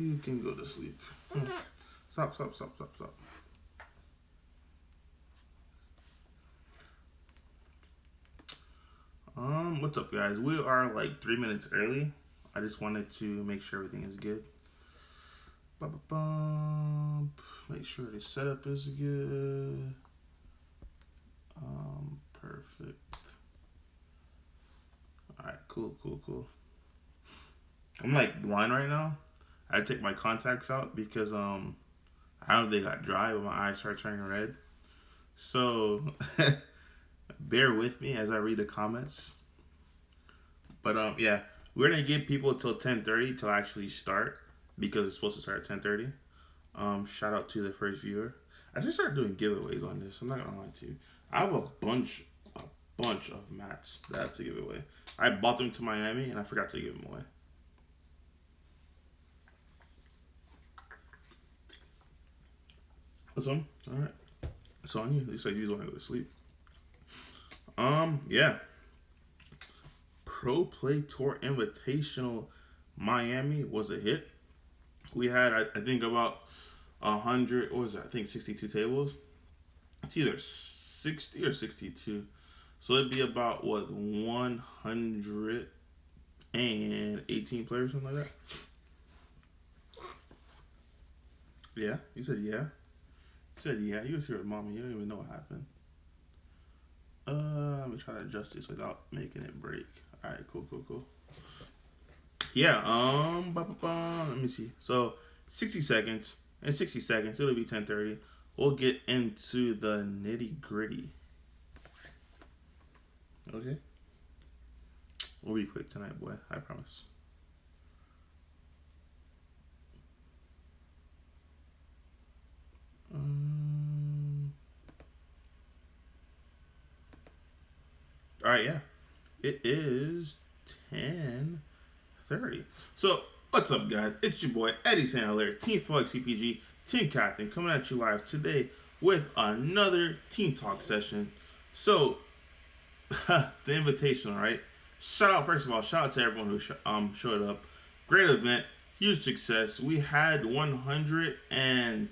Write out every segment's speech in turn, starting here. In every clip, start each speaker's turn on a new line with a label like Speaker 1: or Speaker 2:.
Speaker 1: You can go to sleep. Stop, stop, stop, stop, stop. What's up, guys? We are like 3 minutes early. I just wanted to make sure everything is good. Ba-ba-bum. Make sure the setup is good. Perfect. Alright, cool, cool, cool. I'm like blind right now. I had to take my contacts out because I don't know if they got dry, but my eyes start turning red. So bear with me as I read the comments. But yeah, we're gonna give people till 10:30 to actually start because it's supposed to start at 10:30. Shout out to the first viewer. I should start doing giveaways on this. I'm not gonna lie to you. I have a bunch of mats that I have to give away. I bought them to Miami and I forgot to give them away. What's on? All right, it's on you. At least I just want to go to sleep. Yeah. Pro Play Tour Invitational Miami was a hit. We had, I think, about 100. What was it? I think 62 tables. It's either 60 or 62. So it'd be about what 118 players, something like that. Yeah, you said yeah. You said yeah. You was here with mommy. You don't even know what happened. Let me try to adjust this without making it break. All right, cool, cool, cool. Yeah. Let me see. So 60 seconds. In 60 seconds, it'll be 10:30. We'll get into the nitty gritty. Okay. We'll be quick tonight, boy. I promise. All right, yeah. It is 10:30. So, what's up, guys? It's your boy, Eddie St. Hilaire, Team Flex CPG, Team Captain, coming at you live today with another Team Talk session. So, the invitation, all right? First of all, shout out to everyone who showed up. Great event, huge success. We had 100 and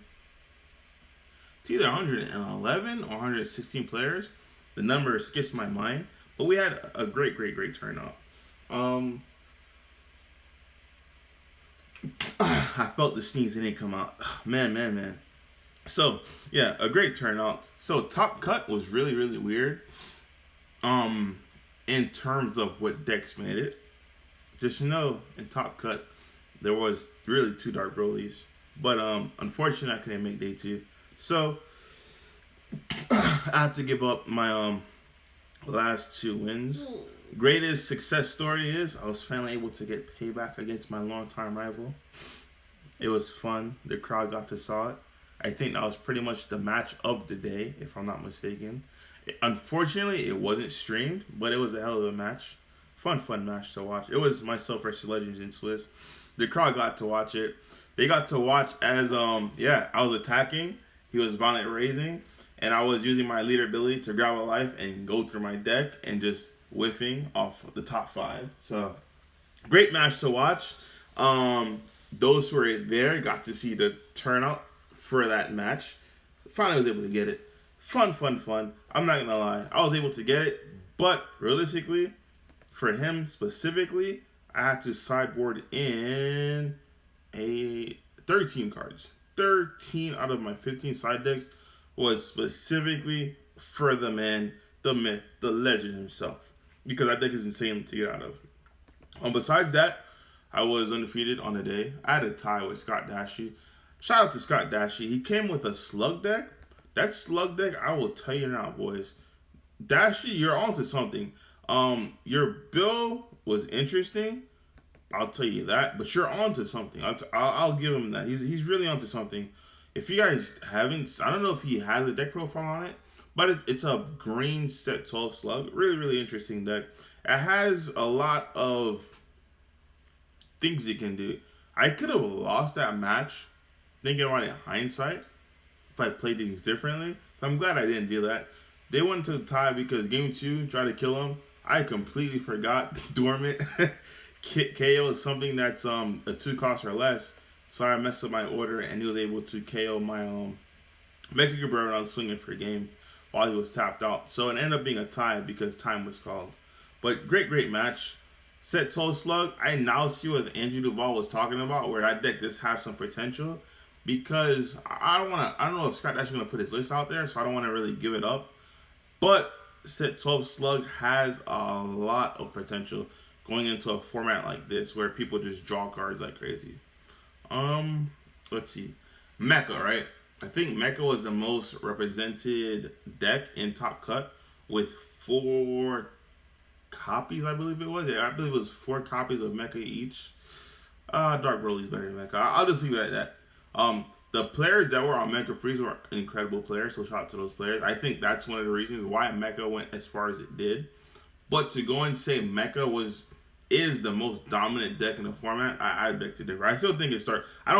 Speaker 1: it's either 111 or 116 players. The number skips my mind, but we had a great turnout. I felt the sneeze and it didn't come out. Man. So yeah, a great turnout. So Top Cut was really weird. In terms of what decks made it, just know in Top Cut there was really two Dark Brolys, but unfortunately I couldn't make day 2, so I had to give up my last 2 wins. Greatest success story is I was finally able to get payback against my longtime rival. It was fun. The crowd got to saw it. I think that was pretty much the match of the day, if I'm not mistaken. Unfortunately, it wasn't streamed, but it was a hell of a match. Fun match to watch. It was myself versus Legends in Swiss. The crowd got to watch it. They got to watch as I was attacking. He was violent raising, and I was using my leader ability to grab a life and go through my deck and just whiffing off the top 5. So great match to watch. Those who were there got to see the turnout for that match. Finally was able to get it. Fun. I'm not gonna lie. I was able to get it, but realistically, for him specifically, I had to sideboard in 13 cards. 13 out of my 15 side decks was specifically for the man, the myth, the legend himself. Because that deck is insane to get out of. Besides that, I was undefeated on the day. I had a tie with Scott Dashy. Shout out to Scott Dashy. He came with a slug deck. That slug deck, I will tell you now, boys. Dashy, you're onto something. Your bill was interesting. I'll tell you that. But you're onto something. I'll give him that. He's really onto something. If you guys haven't, I don't know if he has a deck profile on it, but it's a green set 12 slug. Really interesting deck. It has a lot of things it can do. I could have lost that match, thinking about it in hindsight, if I played things differently. So I'm glad I didn't do that. They went to tie because game 2 tried to kill him. I completely forgot Dormant. KO is something that's a 2 cost or less. So I messed up my order, and he was able to KO my Mecha Gabriel when I was swinging for a game while he was tapped out. So it ended up being a tie because time was called. But great match. Set 12 Slug, I now see what Andrew Duval was talking about, where that deck just has some potential. Because I don't know if Scott actually gonna put his list out there, so I don't want to really give it up. But Set 12 Slug has a lot of potential going into a format like this where people just draw cards like crazy. Let's see. Mecha, right? I think Mecha was the most represented deck in Top Cut with 4 copies, I believe it was. Yeah, I believe it was 4 copies of Mecha each. Dark Broly's better than Mecha. I'll just leave it at that. The players that were on Mecha Freeze were incredible players, so shout out to those players. I think that's one of the reasons why Mecha went as far as it did. But to go and say Mecha is the most dominant deck in the format, I beg to differ. I still think it's Dark. I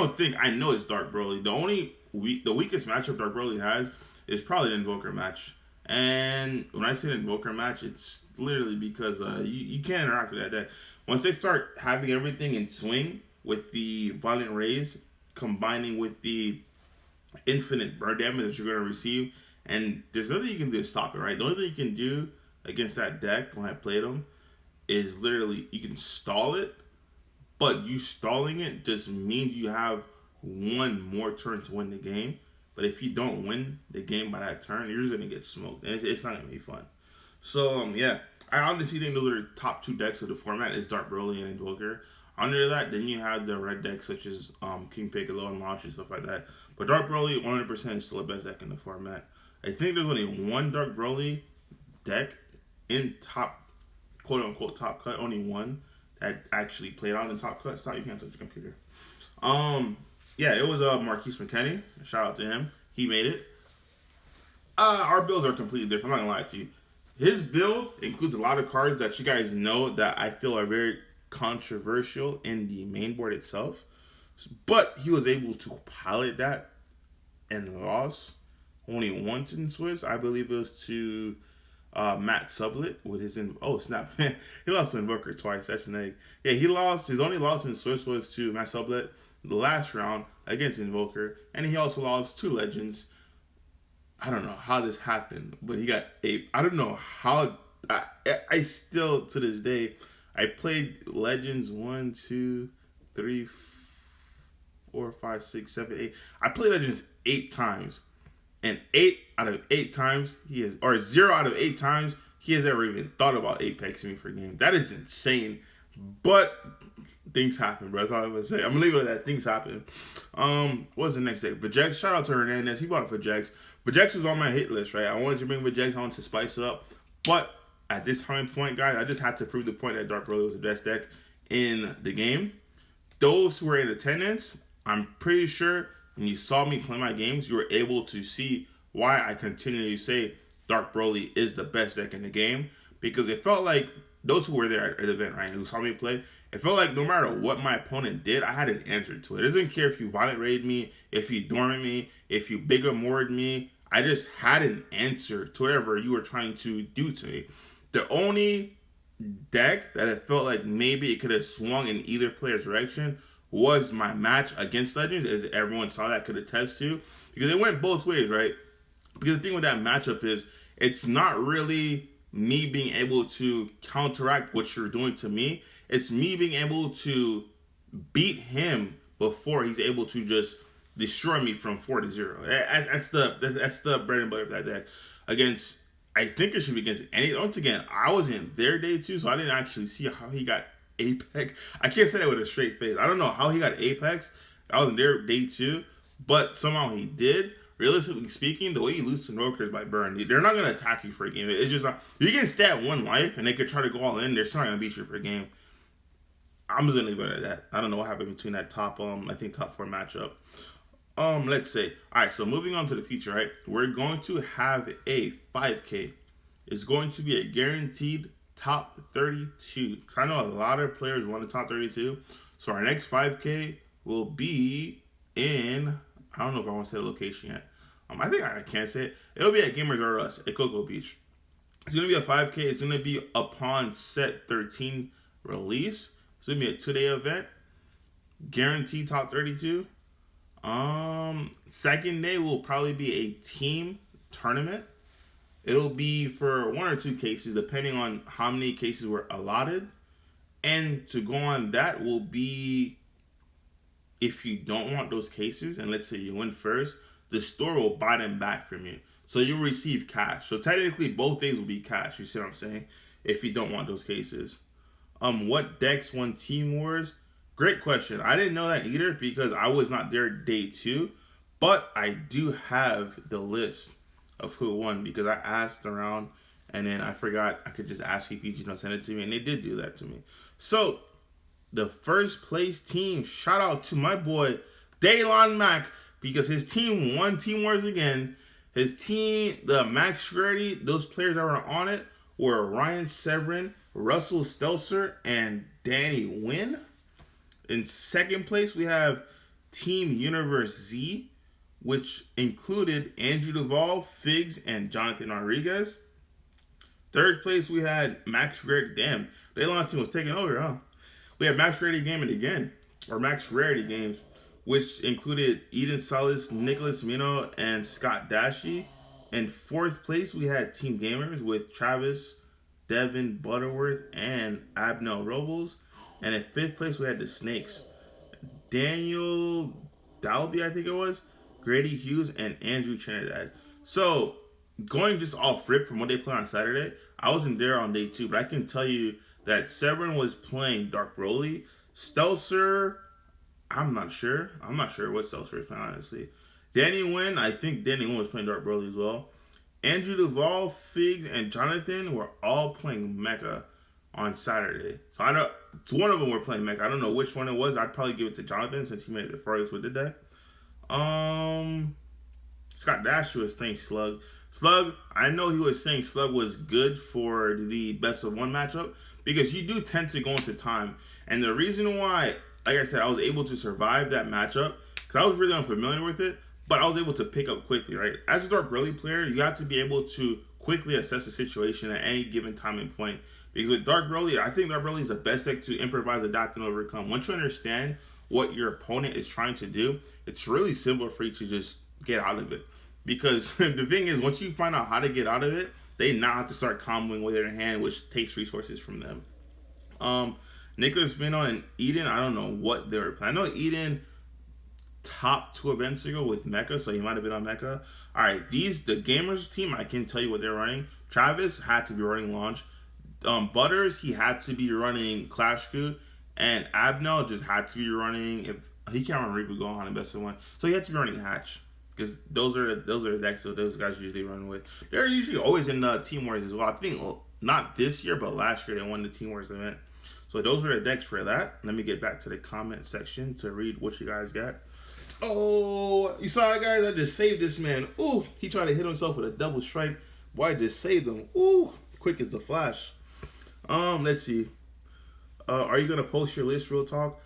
Speaker 1: know it's Dark Broly. The weakest matchup Dark Broly has is probably the Invoker match. And when I say the Invoker match, it's literally because you can't interact with that deck. Once they start having everything in swing with the Violent Rays, combining with the infinite burn damage that you're going to receive, and there's nothing you can do to stop it, right? The only thing you can do against that deck when I played them is literally you can stall it, but you stalling it just means you have one more turn to win the game. But if you don't win the game by that turn, you're just going to get smoked, and it's not going to be fun. So, yeah, I honestly think those are the top 2 decks of the format is Dark Broly and Invoker. Under that, then you have the red decks such as King Piccolo and Launch and stuff like that. But Dark Broly, 100% is still the best deck in the format. I think there's only one Dark Broly deck in top, quote-unquote, Top Cut. Only one that actually played on the Top Cut. Stop, you can't touch the computer. Yeah, it was Marquise McKennie. Shout out to him. He made it. Our builds are completely different. I'm not going to lie to you. His build includes a lot of cards that you guys know that I feel are very controversial in the main board itself, but he was able to pilot that and lost only once in Swiss. I believe it was to Matt Sublet with his he lost to Invoker twice. That's an egg. Yeah, he lost. His only loss in Swiss was to Matt Sublet the last round against Invoker, and he also lost 2 Legends. I don't know how this happened, but he got 8. I don't know how. I still to this day. I played Legends 1, 2, 3, 4, 5, 6, 7, 8. I played Legends 8 times. And 8 out of 8 times, 0 out of 8 times, he has ever even thought about Apexing me for a game. That is insane. But things happen, bro. That's all I'm going to say. I'm going to leave it at that. Things happen. What's the next day? Vajex. Shout out to Hernandez. He bought it Vajex. Vajex was on my hit list, right? I wanted to bring Vajex. I wanted to spice it up. But at this time point, guys, I just had to prove the point that Dark Broly was the best deck in the game. Those who were in attendance, I'm pretty sure when you saw me play my games, you were able to see why I continually say Dark Broly is the best deck in the game. Because it felt like those who were there at the event, right, who saw me play, it felt like no matter what my opponent did, I had an answer to it. It doesn't care if you Violent Raid me, if you Dormant me, if you Bigger Moored me. I just had an answer to whatever you were trying to do to me. The only deck that it felt like maybe it could have swung in either player's direction was my match against Legends, as everyone saw that could attest to. Because it went both ways, right? Because the thing with that matchup is it's not really me being able to counteract what you're doing to me. It's me being able to beat him before he's able to just destroy me from 4-0. That's the bread and butter of that deck. Against, I think it should be against any. Once again, I wasn't there day 2, so I didn't actually see how he got Apex. I can't say that with a straight face. I don't know how he got Apex. I wasn't there day 2, but somehow he did. Realistically speaking, the way you lose to Invoker is by burn. They're not going to attack you for a game. It's just you can stat 1 life and they could try to go all in. They're still not going to beat you for a game. I'm just going to leave it at that. I don't know what happened between that top 4 matchup. Let's say, all right, so moving on to the future, right? We're going to have a 5K. It's going to be a guaranteed top 32. Because I know a lot of players want the top 32. So our next 5K will be in, I don't know if I want to say the location yet. I think I can't say it. It'll be at Gamers R Us at Cocoa Beach. It's going to be a 5K. It's going to be upon set 13 release. It's going to be a 2-day event. guaranteed top 32. Second day will probably be a team tournament. It'll be for one or two cases, depending on how many cases were allotted. And to go on that will be, if you don't want those cases, and let's say you win first, the store will buy them back from you. So you'll receive cash. So technically, both days will be cash. You see what I'm saying? If you don't want those cases. What decks won Team Wars? Great question. I didn't know that either because I was not there day 2. But I do have the list of who won because I asked around and then I forgot I could just ask EPG to send it to me, and they did do that to me. So the first place team, shout out to my boy Daylon Mack because his team won Team Wars again. His team, the Max Security, those players that were on it were Ryan Severin, Russell Stelzer, and Danny Wynn. In second place, we have Team Universe Z, which included Andrew Duvall, Figs, and Jonathan Rodriguez. Third place, we had Max Rarity. Damn, Daylon team was taking over, huh? We had Max Rarity Gaming again, or Max Rarity Games, which included Eden Salas, Nicholas Mino, and Scott Dashy. In fourth place, we had Team Gamers with Travis, Devin Butterworth, and Abnell Robles. And in fifth place, we had the Snakes. Daniel Dalby, I think it was, Grady Hughes, and Andrew Trinidad. So, going just off rip from what they played on Saturday, I wasn't there on day 2, but I can tell you that Severin was playing Dark Broly. Stelzer, I'm not sure. I'm not sure what Stelzer is playing, honestly. Danny Wynn, I think Danny Wynn was playing Dark Broly as well. Andrew Duvall, Figs, and Jonathan were all playing Mecha on Saturday. So one of them were playing Mecha. I don't know which one it was. I'd probably give it to Jonathan since he made it the farthest with the deck. Scott Dasher was playing Slug. Slug, I know he was saying Slug was good for the best of 1 matchup because you do tend to go into time. And the reason why, like I said, I was able to survive that matchup because I was really unfamiliar with it, but I was able to pick up quickly, right? As a Dark Broly player, you have to be able to quickly assess the situation at any given time and point. Because with Dark Broly, I think Dark Broly is the best deck to improvise, adapt, and overcome. Once you understand what your opponent is trying to do, it's really simple for you to just get out of it. Because the thing is, once you find out how to get out of it, they now have to start comboing with their hand, which takes resources from them. Nicholas Mino and Eden, I don't know what they were playing. I know Eden top 2 events ago with Mecha, so he might have been on Mecha. Alright, the Gamers team, I can tell you what they're running. Travis had to be running Launch. Butters, he had to be running Clash Coup. And Abnell just had to be running, if he can't run Reaper Gohan in best of 1. So he had to be running Hatch. Because those are the decks that those guys usually run with. They're usually always in Team Wars as well. I think not this year, but last year they won the Team Wars event. So those are the decks for that. Let me get back to the comment section to read what you guys got. Oh, you saw that, guys? I just saved this man. Ooh, he tried to hit himself with a double strike. Boy, I just saved him. Ooh, quick as the flash. Let's see. Are you gonna post your list, real talk?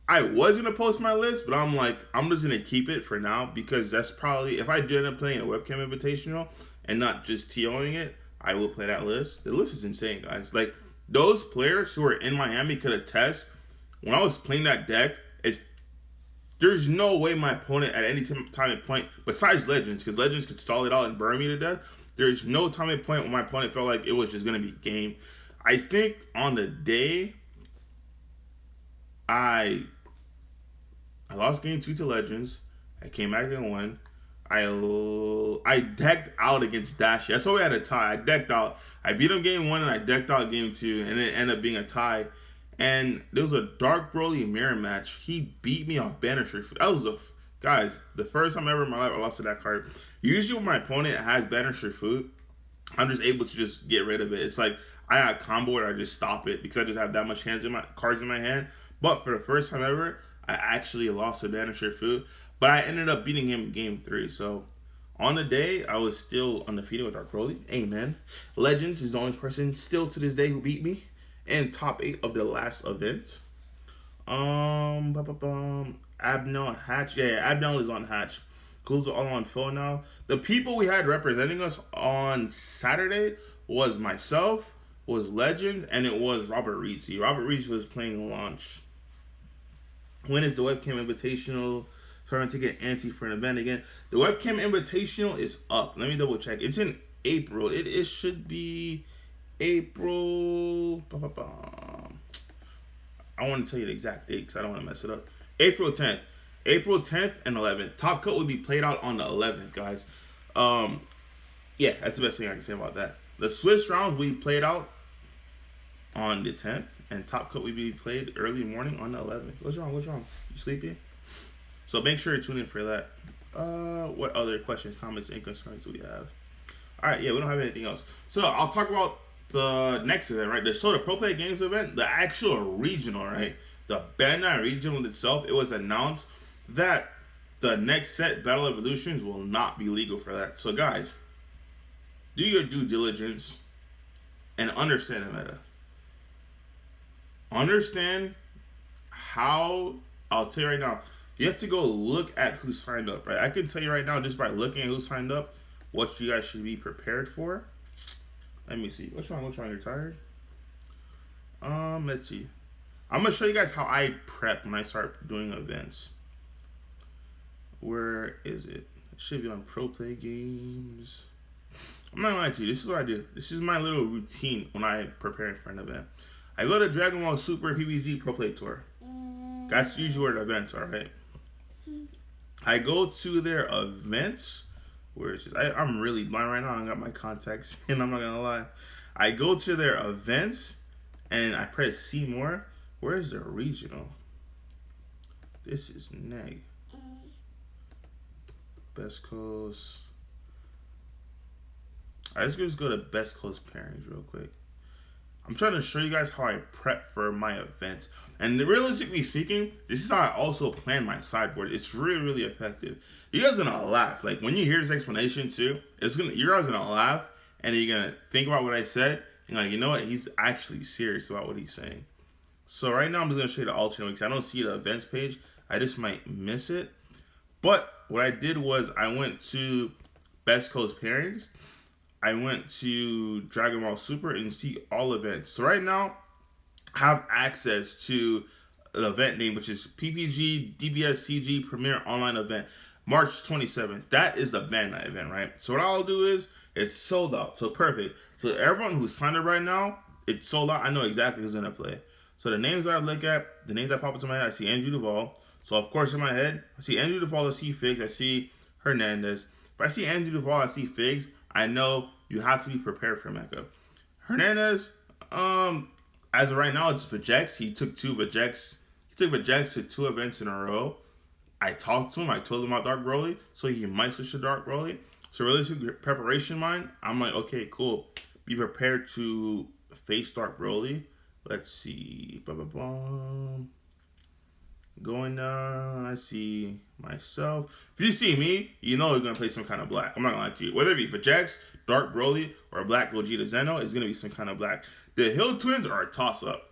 Speaker 1: I was gonna post my list, but I'm like, I'm just gonna keep it for now because that's probably, if I do end up playing a webcam invitational and not just TOing it, I will play that list. The list is insane, guys. Like, those players who are in Miami could attest. When I was playing that deck, there's no way my opponent at any time and point, besides Legends, because Legends could stall it out and burn me to death. There's no time and point when my opponent felt like it was just gonna be game. I think on the day I lost game 2 to Legends. I came back and won. I decked out against Dashi. That's why we had a tie. I decked out. I beat him game 1 and I decked out game 2, and it ended up being a tie. And there was a Dark Broly mirror match. He beat me off Banisher. That was guys, the first time ever in my life I lost to that card. Usually when my opponent has Banisher Food, I'm just able to just get rid of it. It's like I got a combo where I just stop it because I just have that much cards in my hand. But for the first time ever, I actually lost to Banisher Food. But I ended up beating him game 3. So on the day, I was still undefeated with Dark Broly. Amen. Legends is the only person still to this day who beat me in top 8 of the last event. Abnell Hatch. Yeah, Abnell is on Hatch. Goes all on phone now. The people we had representing us on Saturday was myself, was Legends, and it was Robert Reed. See, Robert Reed was playing Launch. When is the webcam invitational starting to get antsy for an event again? The webcam invitational is up. Let me double check. It's in April. It should be April. I want to tell you the exact date because I don't want to mess it up. April 10th. April 10th and 11th. Top Cut will be played out on the 11th, guys. Yeah, that's the best thing I can say about that. The Swiss rounds we played out on the 10th, and Top Cut will be played early morning on the 11th. What's wrong? What's wrong? You sleepy? So make sure you tune in for that. What other questions, comments, and concerns do we have? All right, yeah, we don't have anything else. So I'll talk about the next event, right? So the Pro Play Games event, the actual regional, right? The Bandai regional itself, it was announced that the next set, Battle Evolutions, will not be legal for that. So guys, do your due diligence and understand the meta. Understand how, I'll tell you right now, you have to go look at who signed up, right? I can tell you right now, just by looking at who signed up, what you guys should be prepared for. Let me see. What's wrong? What's wrong? You're tired? Let's see. I'm gonna show you guys how I prep when I start doing events. Where is it? It should be on Pro Play Games. I'm not gonna lie to you. This is what I do. This is my little routine when I prepare for an event. I go to Dragon Ball Super PBG Pro Play Tour. That's usually where the events are, right? I go to their events. Where it's just, I'm really blind right now. I got my contacts and I'm not gonna lie. I go to their events and I press see more. Where's the regional? This is neg. Best Coast. Alright, let's just go to Best Coast pairings real quick. I'm trying to show you guys how I prep for my events. And realistically speaking, this is how I also plan my sideboard. It's really, really effective. You guys are gonna laugh. Like when you hear this explanation too, you guys are gonna laugh and you're gonna think about what I said. And like, you know what? He's actually serious about what he's saying. So right now I'm just gonna show you the alternate weeks. I don't see the events page. I just might miss it. But what I did was I went to Best Coast pairings. I went to Dragon Ball Super and see all events. So right now, I have access to the event name, which is PPG DBS CG Premier Online Event, March 27th. That is the Bandai event, right? So what I'll do is, it's sold out. So perfect. So everyone who's signed up right now, it's sold out. I know exactly who's going to play. So the names I look at, the names that pop into my head, I see Andrew Duval. So of course in my head, I see Andrew Duval, I see Figs, I see Hernandez. If I see Andrew Duval, I see Figs, I know you have to be prepared for Mecha. Hernandez, as of right now, it's Vajeks. He took Vajeks to 2 events in a row. I talked to him. I told him about Dark Broly, so he might switch to Dark Broly. So realistic preparation mind, I'm like, okay, cool. Be prepared to face Dark Broly. Let's see. Going down, I see myself. If you see me, you know you're going to play some kind of black. I'm not going to lie to you. Whether it be Vajeks, Dark Broly, or Black Gogeta Zeno, it's going to be some kind of black. The Hill Twins are a toss-up.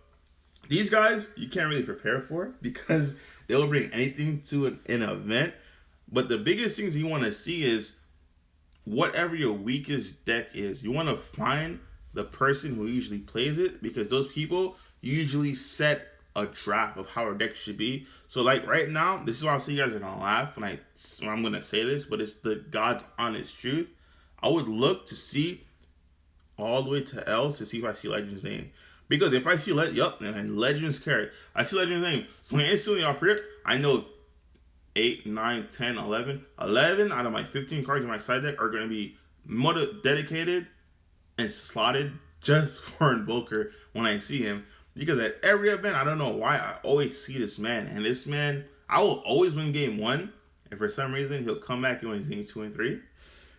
Speaker 1: These guys, you can't really prepare for because they'll bring anything to an event. But the biggest things you want to see is whatever your weakest deck is. You want to find the person who usually plays it because those people usually set a draft of how our deck should be. So like right now, this is why I'll see you guys are gonna laugh when I'm gonna say this, but it's the God's honest truth. I would look to see all the way to L's to see if I see Legend's name. Because if I see and Legend's character, I see Legend's name. So instantly off rip, I know 8, 9, 10, 11. 11 out of my 15 cards in my side deck are gonna be dedicated and slotted just for Invoker when I see him. Because at every event, I don't know why, I always see this man. And this man, I will always win game 1. And for some reason, he'll come back and win game 2 and 3.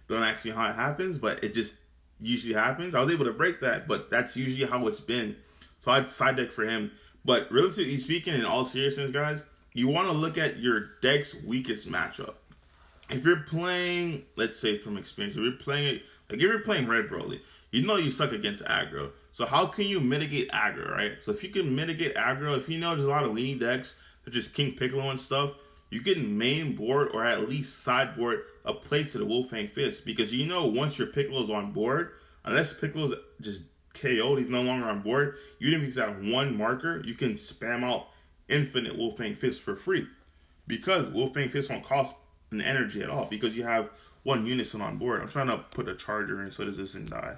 Speaker 1: Don't ask me how it happens, but it just usually happens. I was able to break that, but that's usually how it's been. So I'd side deck for him. But realistically speaking, in all seriousness, guys, you want to look at your deck's weakest matchup. If you're playing, let's say from experience, if you're playing Red Broly, you know you suck against aggro. So how can you mitigate aggro, right? So if you can mitigate aggro, if you know there's a lot of weenie decks, such as King Piccolo and stuff, you can main board or at least sideboard a place to the Wolfang Fist. Because you know once your Piccolo's on board, unless Piccolo's just KO'd, he's no longer on board, even if he's at 1 marker, you can spam out infinite Wolfang Fist for free. Because Wolfang Fist won't cost an energy at all. Because you have one unison on board. I'm trying to put a charger in so this doesn't die.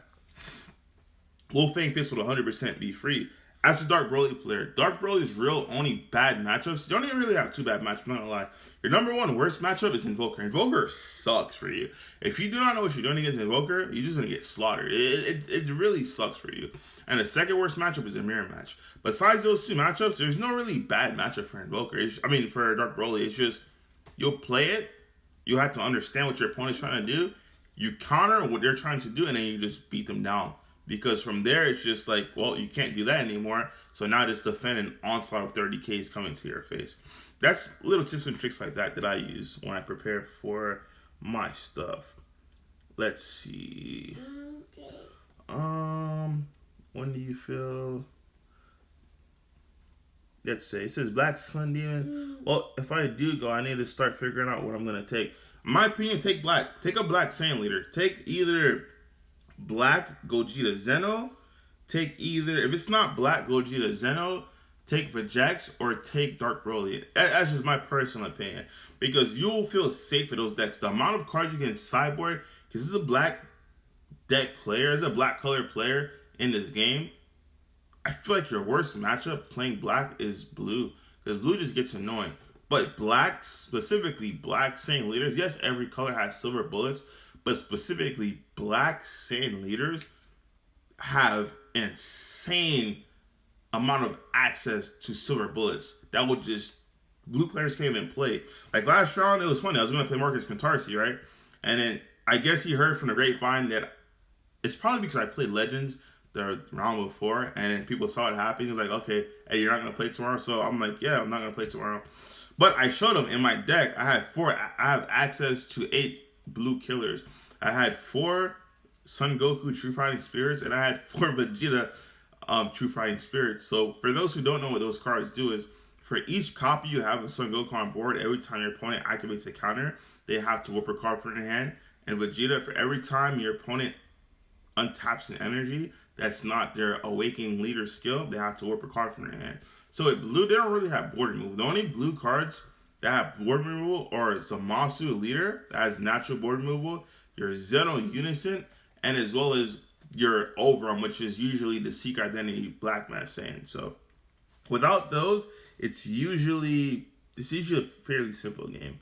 Speaker 1: Wolfang Fist will 100% be free. As a Dark Broly player, Dark Broly's real only bad matchups, you don't even really have two bad matchups, I'm not gonna lie. Your number one worst matchup is Invoker. Invoker sucks for you. If you do not know what you're doing against Invoker, you're just gonna get slaughtered. It really sucks for you. And the second worst matchup is a mirror match. Besides those two matchups, there's no really bad matchup for Invoker. For Dark Broly, it's just you'll play it, you have to understand what your opponent's trying to do, you counter what they're trying to do, and then you just beat them down. Because from there, it's just like, well, you can't do that anymore. So now just defend an onslaught of 30Ks coming to your face. That's little tips and tricks like that I use when I prepare for my stuff. Let's see. When do you feel? Let's say it says Black Sun Demon. Well, if I do go, I need to start figuring out what I'm gonna take. In my opinion, take black. Take a Black Saiyan leader. Take either Black Gogeta Zeno, take either, if it's not Black Gogeta Zeno, take Vegeta or take Dark Broly. That's just my personal opinion. Because you'll feel safe with those decks. The amount of cards you can sideboard, because this is a black deck player, this is a black color player in this game. I feel like your worst matchup playing black is blue. Because blue just gets annoying. But black, specifically Black Saiyan leaders, yes, every color has silver bullets, but specifically Black Saiyan leaders have an insane amount of access to silver bullets that would just, blue players can't even play. Like last round, it was funny. I was going to play Marcus Cantarsi, right? And then I guess he heard from the grapevine that it's probably because I played Legends the round before, and then people saw it happen. He was like, okay, hey, you're not going to play tomorrow? So I'm like, yeah, I'm not going to play tomorrow. But I showed him in my deck, I have access to 8 blue killers. I had 4 Son Goku True Fighting Spirits, and I had 4 Vegeta True Fighting Spirits. So for those who don't know what those cards do is, for each copy you have of Son Goku on board, every time your opponent activates a counter, they have to whip a card from their hand. And Vegeta, for every time your opponent untaps an energy that's not their Awakening Leader skill, they have to whip a card from their hand. So at blue, they don't really have board removal. The only blue cards that have board removal are Zamasu Leader, that has natural board removal, your Zeno Unison, and as well as your Overarm, which is usually the Secret Identity Black Mass Saiyan. So without those, it's usually a fairly simple game.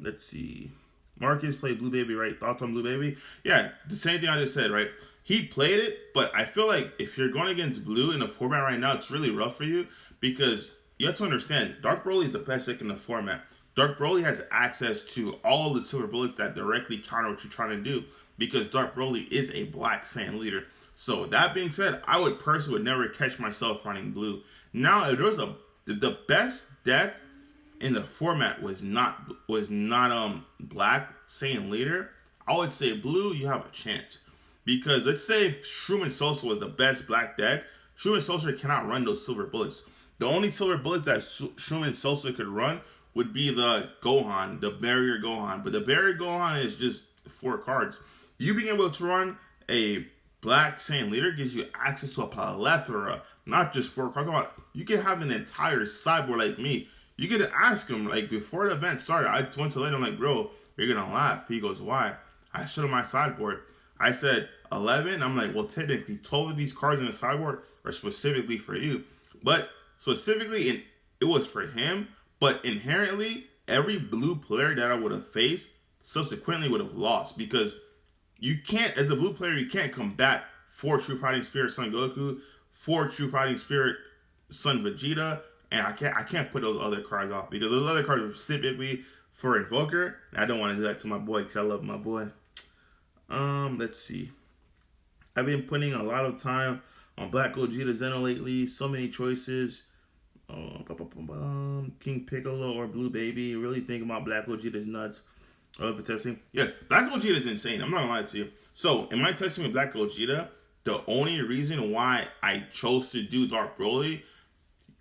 Speaker 1: Let's see. Marcus played Blue Baby, right? Thoughts on Blue Baby? Yeah, the same thing I just said, right? He played it, but I feel like if you're going against blue in the format right now, it's really rough for you because you have to understand, Dark Broly is the best deck in the format. Dark Broly has access to all the silver bullets that directly counter what you're trying to do because Dark Broly is a Black Saiyan leader. So that being said, I would personally never catch myself running blue. Now, if there was the best deck in the format was not Black Saiyan leader, I would say blue, you have a chance. Because let's say Shroom and Sosa was the best black deck, Shroom and Sosa cannot run those silver bullets. The only silver bullets that Shroom and Sosa could run would be the Gohan, the Barrier Gohan. But the Barrier Gohan is just 4 cards. You being able to run a Black Saiyan leader gives you access to a plethora, not just 4 cards. You can have an entire sideboard like me. You can ask him, like, before the event started, I went to let him, like, bro, you're going to laugh. He goes, why? I showed him my sideboard. I said 11. I'm like, well, technically 12 of these cards in the sideboard are specifically for you. But specifically, it was for him. But inherently, every blue player that I would have faced subsequently would have lost. Because you can't, as a blue player, you can't combat 4 True Fighting Spirit Son Goku, 4 True Fighting Spirit Son Vegeta, and I can't put those other cards off. Because those other cards are specifically for Invoker. And I don't want to do that to my boy because I love my boy. Let's see. I've been putting a lot of time on Black Gogeta Zeno lately. So many choices. King Piccolo or Blue Baby. Really think about Black Gogeta's nuts. For testing. Yes, Black Gogeta is insane. I'm not gonna lie to you. So, in my testing with Black Gogeta, the only reason why I chose to do Dark Broly,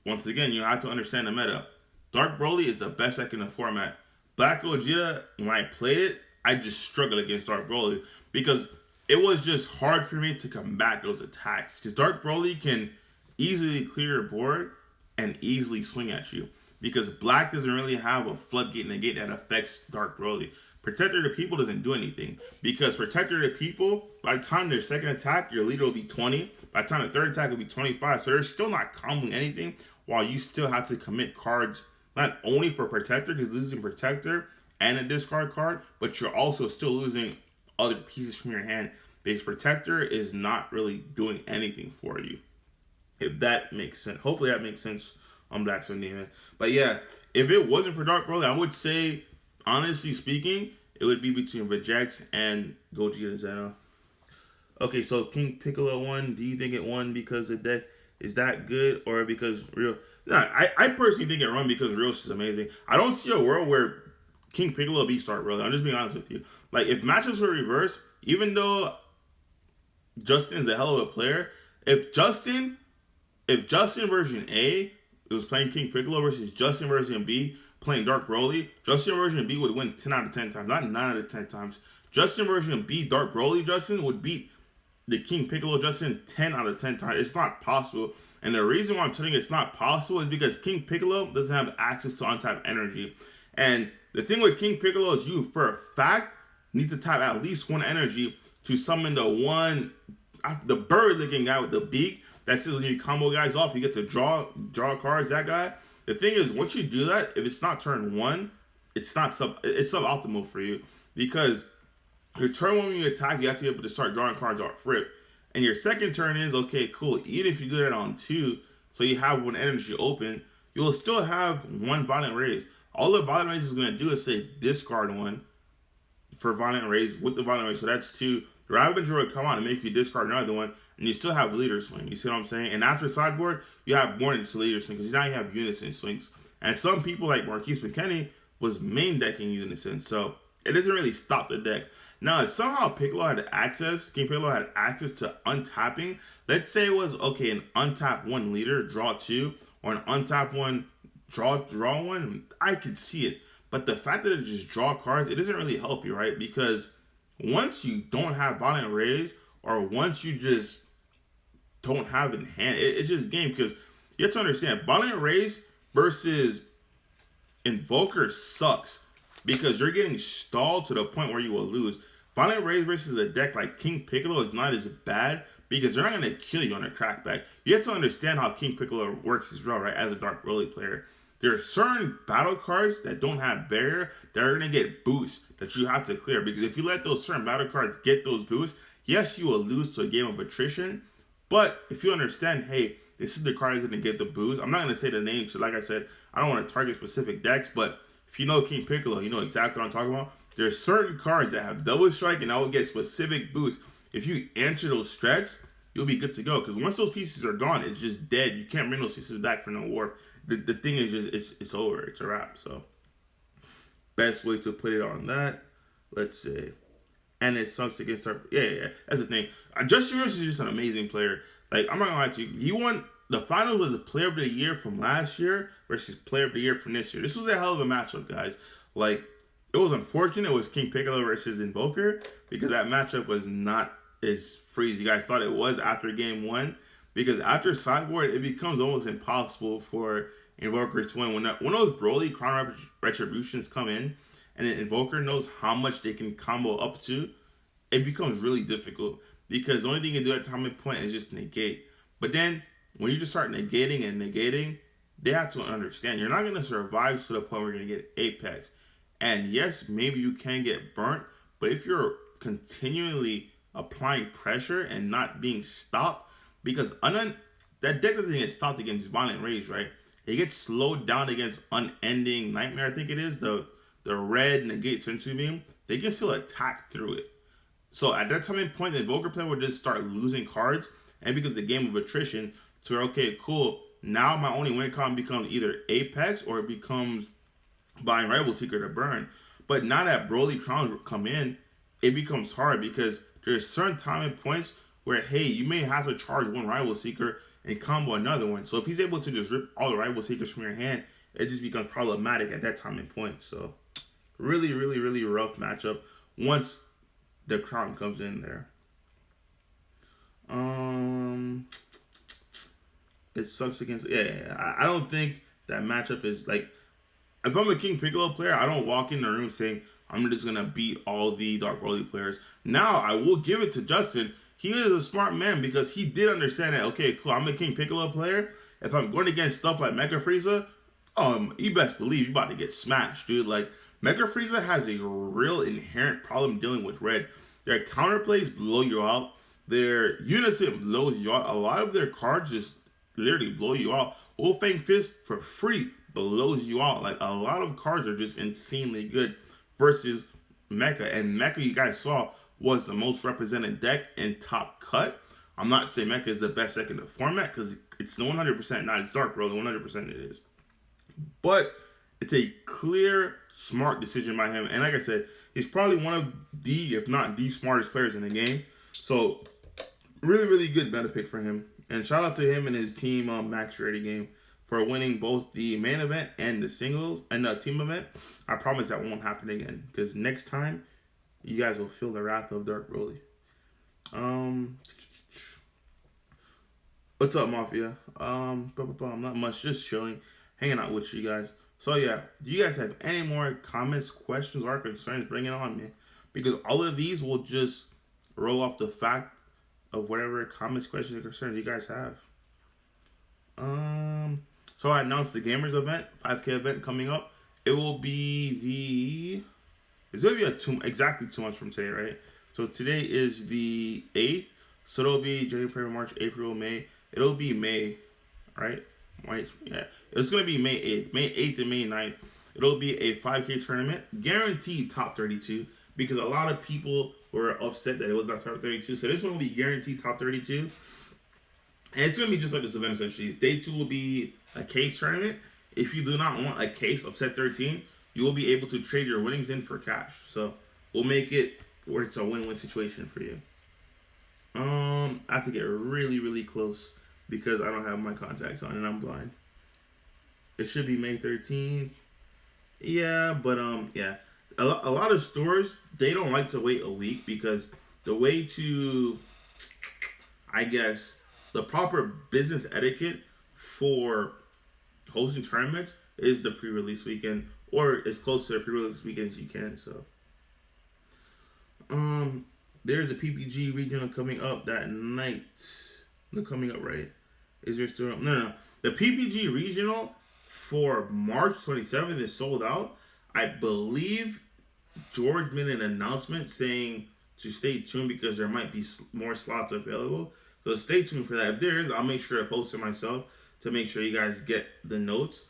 Speaker 1: once again, you have to understand the meta. Dark Broly is the best deck in the format. Black Gogeta, when I played it, I just struggled against Dark Broly because it was just hard for me to combat those attacks. Because Dark Broly can easily clear your board, and easily swing at you. Because black doesn't really have a floodgate negate that affects Dark Broly. Protector of the People doesn't do anything. Because Protector of the People, by the time their second attack, your leader will be 20. By the time the third attack will be 25. So they're still not comboing anything, while you still have to commit cards not only for Protector, because losing Protector and a discard card, but you're also still losing other pieces from your hand, because Protector is not really doing anything for you. If that makes sense. Hopefully that makes sense on Black Sun Demon. But yeah, if it wasn't for Dark Broly, I would say, honestly speaking, it would be between Vegeta and Gogeta and Zeno. Okay, so King Piccolo won. Do you think it won because the deck is that good, or because Real? Nah, I personally think it won because Rios is amazing. I don't see a world where King Piccolo beats Dark Broly. I'm just being honest with you. Like, if matchups were reversed, even though Justin is a hell of a player, if Justin version A was playing King Piccolo versus Justin version B playing Dark Broly, Justin version B would win 10 out of 10 times, not 9 out of 10 times. Justin version B, Dark Broly Justin, would beat the King Piccolo Justin 10 out of 10 times. It's not possible. And the reason why I'm telling you it's not possible is because King Piccolo doesn't have access to untapped energy. And the thing with King Piccolo is you, for a fact, need to tap at least one energy to summon the bird-looking guy with the beak. That's just when you combo guys off, you get to draw cards, that guy. The thing is, once you do that, if it's not turn 1, it's suboptimal for you. Because your turn 1 when you attack, you have to be able to start drawing cards off rip. And your second turn is, okay, cool. Even if you do that on 2, so you have one energy open, you'll still have one Violent Raise. All the Violent Raise is going to do is say discard 1 for Violent Raise with the Violent Raise. So that's 2. The Ravager would come out and make you discard another one, and you still have Leader Swing. You see what I'm saying? And after sideboard, you have more than Leader Swing, because now you have Unison Swings. And some people like Marquise McKinney was main decking Unison, so it doesn't really stop the deck. Now, if somehow Piccolo had access, King Piccolo had access to untapping, let's say it was, okay, an untap 1 leader, draw 2, or an untap 1, draw 1, I could see it. But the fact that it just draw cards, it doesn't really help you, right? Because once you don't have Violent Raise, or once you just don't have it in hand, it's just game. Because you have to understand, Violent Raise versus Invoker sucks, because you're getting stalled to the point where you will lose. Violent Raise versus a deck like King Piccolo is not as bad, because they're not going to kill you on a crackback. You have to understand how King Piccolo works as well, right? As a Dark Broly player, there are certain battle cards that don't have barrier that are going to get boosts that you have to clear. Because if you let those certain battle cards get those boosts, yes, you will lose to a game of attrition. But if you understand, hey, this is the card that's going to get the boost. I'm not going to say the name, so like I said, I don't want to target specific decks, but if you know King Piccolo, you know exactly what I'm talking about. There's certain cards that have double strike and that will get specific boosts. If you answer those threats, you'll be good to go. Because once those pieces are gone, it's just dead. You can't bring those pieces back for no warp. The thing is just, it's over. It's a wrap. So, best way to put it on that. Let's see. And it sucks against our... Yeah. That's the thing. Justin Rivers is just an amazing player. Like, I'm not going to lie to you. He won... The finals was the Player of the Year from last year versus Player of the Year from this year. This was a hell of a matchup, guys. Like, it was unfortunate it was King Piccolo versus Invoker, because that matchup was not as free as you guys thought it was after game 1. Because after sideboard, it becomes almost impossible for Invoker to win. When those Broly Crown Retributions come in, and the Invoker knows how much they can combo up to, it becomes really difficult. Because the only thing you can do at time and point is just negate. But then, when you just start negating, they have to understand you're not going to survive to the point where you're going to get Apex. And yes, maybe you can get burnt, but if you're continually applying pressure and not being stopped, because that deck doesn't get stopped against Violent Rage, right? It gets slowed down against Unending Nightmare, I think it is, the red negate Sensu Beam. They can still attack through it. So at that time and point, the Invoker player would just start losing cards, and because the game of attrition, so okay, cool. Now my only win con becomes either Apex or it becomes buying Rival Seeker to burn. But now that Broly Crowns come in, it becomes hard, because there's certain time and points where, hey, you may have to charge one Rival Seeker and combo another one. So if he's able to just rip all the Rival Seekers from your hand, it just becomes problematic at that time and point. So really, really, really rough matchup once the Crown comes in there. It sucks against. Yeah. I don't think that matchup is like. If I'm a King Piccolo player, I don't walk in the room saying I'm just gonna beat all the Dark Broly players. Now I will give it to Justin. He is a smart man because he did understand that. Okay, cool. I'm a King Piccolo player. If I'm going against stuff like Mecha Frieza, you best believe you about to get smashed, dude. Like Mecha Frieza has a real inherent problem dealing with red. Their counterplays blow you out. Their unison blows you out. A lot of their cards just literally blow you out. Wolfang Fist for free blows you out. Like a lot of cards are just insanely good versus Mecha. And Mecha, you guys saw, was the most represented deck in Top Cut. I'm not saying Mecha is the best deck in the format because it's 100% not. It's Dark World, 100% it is. But it's a clear, smart decision by him. And like I said, he's probably one of the, if not the smartest players in the game. So really, really good benefit for him. And shout out to him and his team Max Ready game for winning both the main event and the singles and the team event. I promise that won't happen again because next time you guys will feel the wrath of Dark Broly. What's up, Mafia? Not much, just chilling, hanging out with you guys. So yeah, do you guys have any more comments, questions, or concerns? Bring it on, man. Because all of these will just roll off the fact of whatever comments, questions, or concerns you guys have. So I announced the Gamers event, 5K event coming up. It will be it's going to be exactly 2 months from today, right? So today is the 8th. So it'll be January, February, March, April, May. It'll be May, right? Right? Yeah. It's going to be May 8th. May 8th and May 9th. It'll be a 5K tournament. Guaranteed top 32 because a lot of people were upset that it was not top 32. So this one will be guaranteed top 32. And it's going to be just like this event essentially. Day 2 will be a case tournament. If you do not want a case of set 13, you will be able to trade your winnings in for cash. So we'll make it where it's a win-win situation for you. I have to get really, really close because I don't have my contacts on and I'm blind. It should be May 13th. Yeah, but yeah. A lot of stores, they don't like to wait a week because the way to, I guess, the proper business etiquette for hosting tournaments is the pre-release weekend or as close to the pre-release weekend as you can. So, there's a PPG regional coming up that night. They're coming up, right? Is there still no? The PPG regional for March 27th is sold out. I believe George made an announcement saying to stay tuned because there might be more slots available. So stay tuned for that. If there is, I'll make sure to post it myself to make sure you guys get the notes.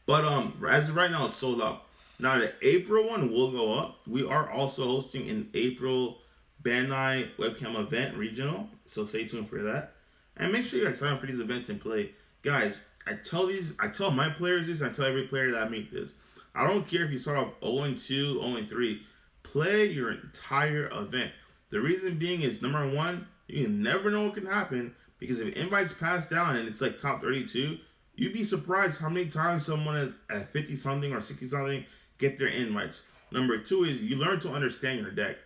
Speaker 1: But as of right now, it's sold out. Now the April one will go up. We are also hosting an April Bandai webcam event regional, so stay tuned for that. And make sure you guys sign up for these events and play. Guys, I tell my players this, I tell every player that I meet this. I don't care if you start off 0-2, 0-3. Play your entire event. The reason being is, number one, you never know what can happen because if invites pass down and it's like top 32, you'd be surprised how many times someone at 50-something or 60-something get their invites. Number two is you learn to understand your deck.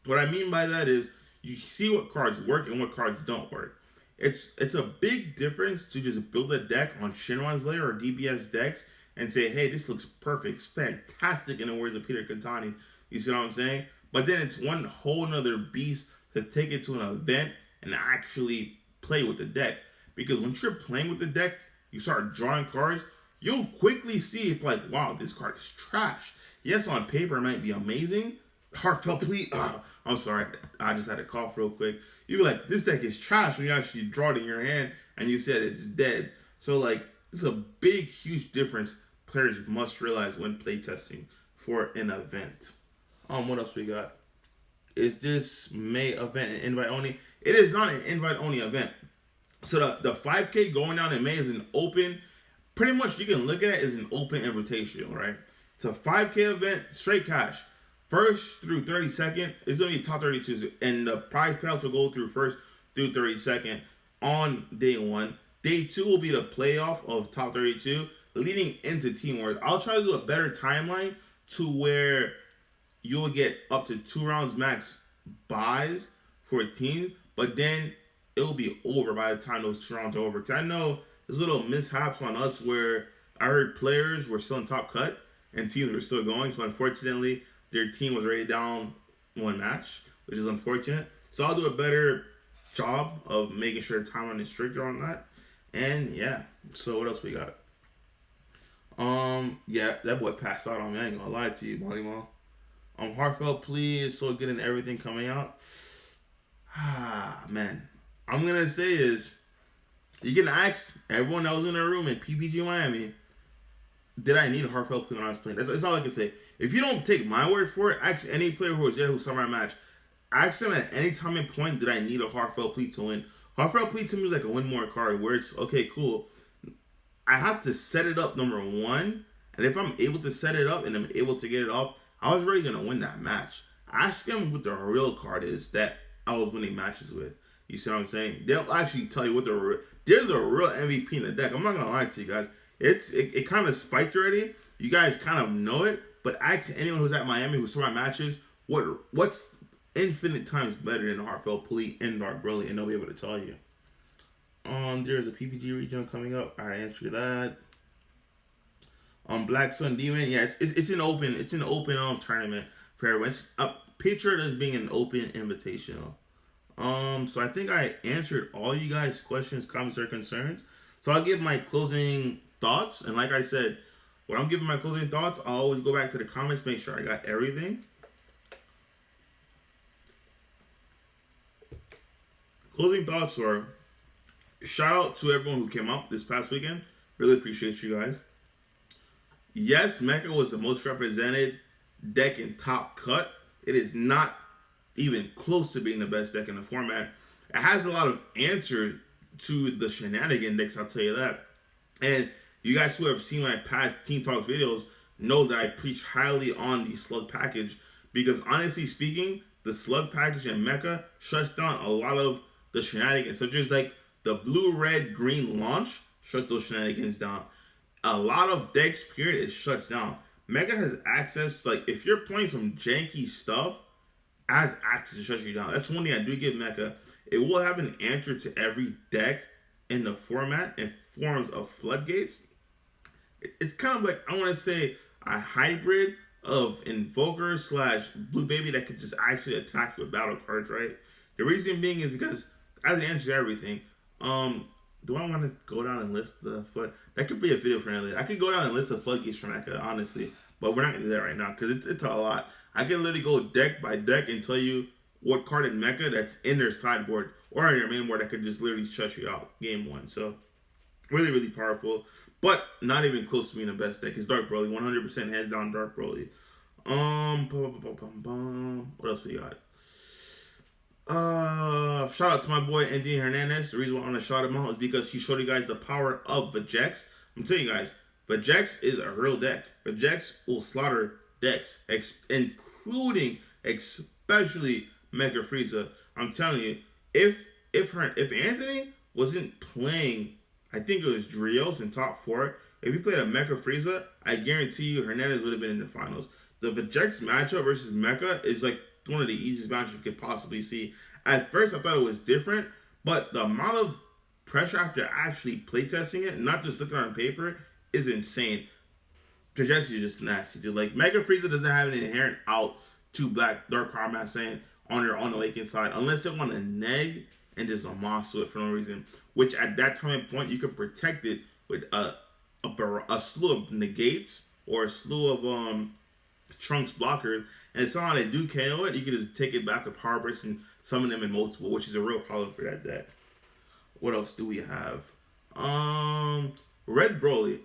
Speaker 1: What I mean by that is you see what cards work and what cards don't work. It's a big difference to just build a deck on Shinran's Lair or DBS decks and say, hey, this looks perfect, it's fantastic in the words of Peter Katani. You see what I'm saying? But then it's one whole nother beast to take it to an event and actually play with the deck. Because once you're playing with the deck, you start drawing cards, you'll quickly see if like, wow, this card is trash. Yes, on paper it might be amazing. Heartfelt plea. I'm sorry, I just had to cough real quick. You'd be like, this deck is trash when you actually draw it in your hand and you said it's dead. So like, it's a big, huge difference players must realize when playtesting for an event. What else we got? Is this May event an invite only? It is not an invite only event. So the 5K going down in May is an open, pretty much you can look at it as an open invitation, right? It's a 5K event, straight cash. First through 32nd, it's going to be top 32. And the prize payouts will go through first through 32nd on day one. Day two will be the playoff of top 32 leading into Team Wars. I'll try to do a better timeline to where you'll get up to 2 rounds max buys for a team, but then it will be over by the time those 2 rounds are over. Because I know there's little mishaps on us where I heard players were still in top cut and teams were still going. So unfortunately, their team was already down one match, which is unfortunate. So I'll do a better job of making sure the timeline is stricter on that. And yeah, so what else we got? Yeah, that boy passed out on me. I ain't gonna lie to you, Molly Mall. Heartfelt plea is so good in everything coming out. Ah, man. I'm gonna say is you can ask everyone that was in the room in PPG Miami, did I need a heartfelt plea when I was playing? That's all I can say. If you don't take my word for it, ask any player who was there who saw my match. Ask them at any time and point, did I need a heartfelt plea to win? Heartfelt plea to me is like a win more card where it's okay, cool. I have to set it up number one, and if I'm able to set it up and I'm able to get it off, I was really gonna win that match. Ask them what the real card is that I was winning matches with. You see what I'm saying? They'll actually tell you what there's a real MVP in the deck. I'm not gonna lie to you guys. It kind of spiked already. You guys kind of know it, but ask anyone who's at Miami who saw my matches what's infinite times better than Heartfelt Plea and Dark Broly, and they'll be able to tell you. There's a PPG region coming up. I answered that. Black Sun Demon, yeah, it's an open tournament for everyone. Picture it as being an open invitational. So I think I answered all you guys' questions, comments, or concerns. So I'll give my closing thoughts, and like I said, when I'm giving my closing thoughts, I'll always go back to the comments, make sure I got everything. Closing thoughts are: shout out to everyone who came out this past weekend. Really appreciate you guys. Yes, Mecha was the most represented deck in Top Cut. It is not even close to being the best deck in the format. It has a lot of answers to the shenanigan decks, I'll tell you that. And you guys who have seen my past Team Talk videos know that I preach highly on the Slug package, because honestly speaking, the Slug package in Mecha shuts down a lot of the shenanigans. So just like the blue, red, green launch shuts those shenanigans down. A lot of decks, period, it shuts down. Mecha has access, like, if you're playing some janky stuff, it has access to shut you down. That's one thing I do give Mecha. It will have an answer to every deck in the format in forms of floodgates. It's kind of like, I want to say, a hybrid of Invoker / Blue Baby that could just actually attack you with battle cards, right? The reason being is because, as it answers everything, do I want to go down and list the flood? That could be a video for another. I could go down and list the floodgates for Mecha, honestly. But we're not going to do that right now because it's a lot. I can literally go deck by deck and tell you what card in Mecha that's in their sideboard or in their main board that could just literally shut you out game one. So, really, really powerful. But not even close to being the best deck. It's Dark Broly. 100% hands down Dark Broly. What else we got? Shout out to my boy Anthony Hernandez. The reason why I want to shout him out is because he showed you guys the power of Vegex. I'm telling you guys, Vegex is a real deck. Vegex will slaughter decks, including especially Mecha Frieza. I'm telling you, if Anthony wasn't playing, I think it was Drios in top 4. If he played a Mecha Frieza, I guarantee you Hernandez would have been in the finals. The Vegex matchup versus Mecha is like one of the easiest matches you could possibly see. At first, I thought it was different, but the amount of pressure after actually playtesting it, not just looking on paper, is insane. Vegex is just nasty, dude. Like, Mega Frieza doesn't have an inherent out to Black Dark Power Mass saying on their Unawakened side, unless they want to neg and just a monster it for no reason. Which at that time and point, you can protect it with a slew of negates or a slew of Trunks blockers, and it's not they do KO it, you can just take it back with Power Burst and summon them in multiple, which is a real problem for that deck. What else do we have? Red Broly.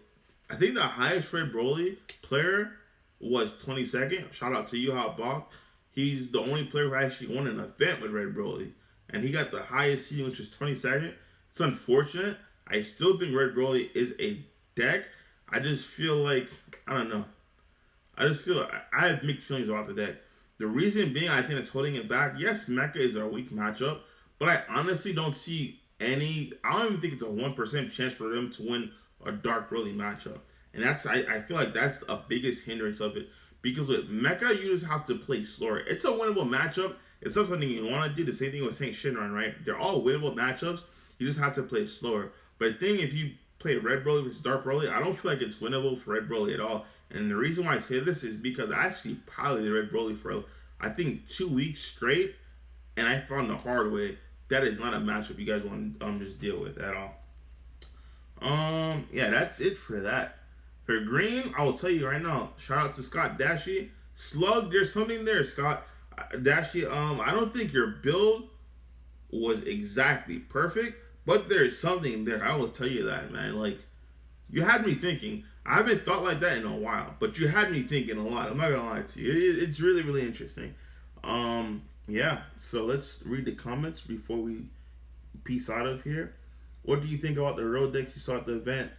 Speaker 1: I think the highest Red Broly player was 22nd. Shout out to Yuha Bach. He's the only player who actually won an event with Red Broly, and he got the highest seed, which is 22nd. It's unfortunate. I still think Red Broly is a deck. I just feel like, I don't know. I just feel I have mixed feelings about the deck. The reason being, I think it's holding it back. Yes, Mecha is a weak matchup, but I honestly don't see any. I don't even think it's a 1% chance for them to win a Dark Broly matchup, and that's I feel like that's a biggest hindrance of it, because with Mecha you just have to play slower. It's a winnable matchup. It's not something you want to do. The same thing with Saint Shinron, right? They're all winnable matchups. You just have to play slower. But the thing, if you play Red Broly versus Dark Broly, I don't feel like it's winnable for Red Broly at all. And the reason why I say this is because I actually piloted Red Broly for I think 2 weeks straight, and I found the hard way that is not a matchup you guys want to just deal with at all. Yeah, that's it for that. For green, I will tell you right now. Shout out to Scott Dashy. Slug, there's something there, Scott Dashy. I don't think your build was exactly perfect, but there's something there. I will tell you that, man. Like, you had me thinking. I haven't thought like that in a while, but you had me thinking a lot. I'm not gonna lie to you. It's really, really interesting. Yeah. So let's read the comments before we peace out of here. What do you think about the road decks you saw at the event,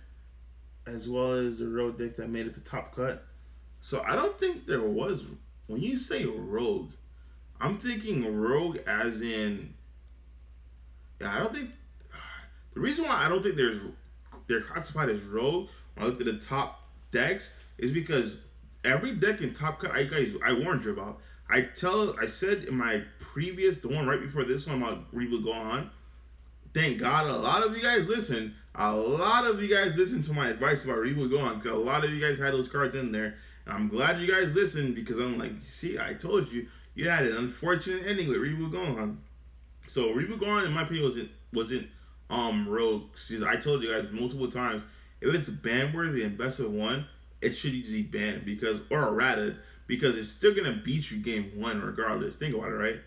Speaker 1: as well as the road decks that made it to Top Cut? So I don't think there was. When you say rogue, I'm thinking rogue as in. Yeah, I don't think. The reason why I don't think they're classified as rogue when I looked at the top decks is because every deck in Top Cut I warned you about. I said in my previous, the one right before this one about Reba Gohan. Thank God a lot of you guys listen. A lot of you guys listen to my advice about Reba Gohan because a lot of you guys had those cards in there. And I'm glad you guys listened because I'm like, see, I told you, you had an unfortunate ending with Reba Gohan. So Reba Gohan, in my opinion, wasn't rogue. I told you guys multiple times, if it's ban worthy and best of one, it should usually be banned because it's still gonna beat you game one regardless. Think about it, right?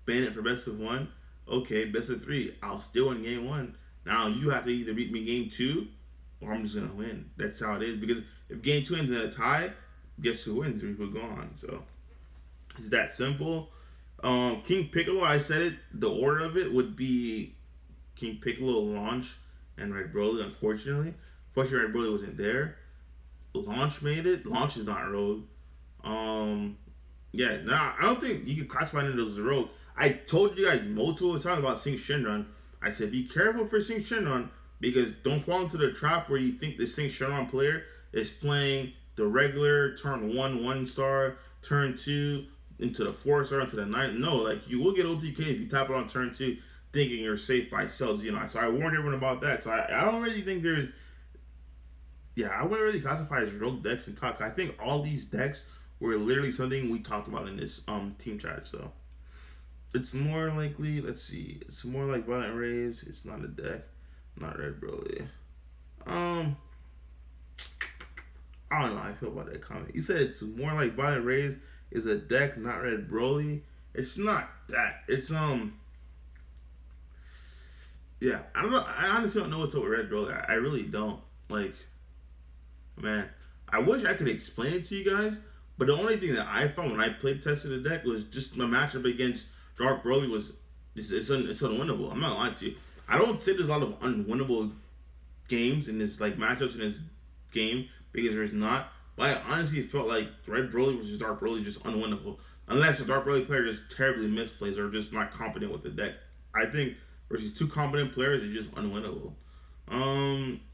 Speaker 1: Ban it for best of one. Okay, best of three. I'll still win game one. Now you have to either beat me game two, or I'm just gonna win. That's how it is. Because if game two ends in a tie, guess who wins? Reba Gohan. So it's that simple. King Piccolo, I said it. The order of it would be King Piccolo, Launch, and Red Broly. Unfortunately, Red Broly wasn't there. Launch made it. Launch is not rogue. Yeah, I don't think you can classify it as a rogue. I told you guys multiple times about Sing Shenron. I said be careful for Sing Shenron because don't fall into the trap where you think the Sing Shenron player is playing the regular turn 1 star, turn 2 into the 4 star, into the 9. No, like you will get OTK if you tap it on turn 2 thinking you're safe by cells, So I warned everyone about that. So I don't really think there's. Yeah, I wouldn't really classify as rogue decks in Top. I think all these decks were literally something we talked about in this team chat. So it's more likely. Let's see. It's more like Violent Rays. It's not a deck. Not Red Broly. I don't know how I feel about that comment. You said it's more like Violent Rays is a deck, not Red Broly. It's not that. It's Yeah, I don't know. I honestly don't know what's up with Red Broly. I really don't. Like, man, I wish I could explain it to you guys. But the only thing that I found when I played tested the deck was just my matchup against Dark Broly it's unwinnable. I'm not lying to you. I don't say there's a lot of unwinnable games in this like matchups in this game because there's not. But I honestly felt like Red Broly versus Dark Broly just unwinnable unless the Dark Broly player just terribly misplays or just not competent with the deck. I think versus two competent players it's just unwinnable.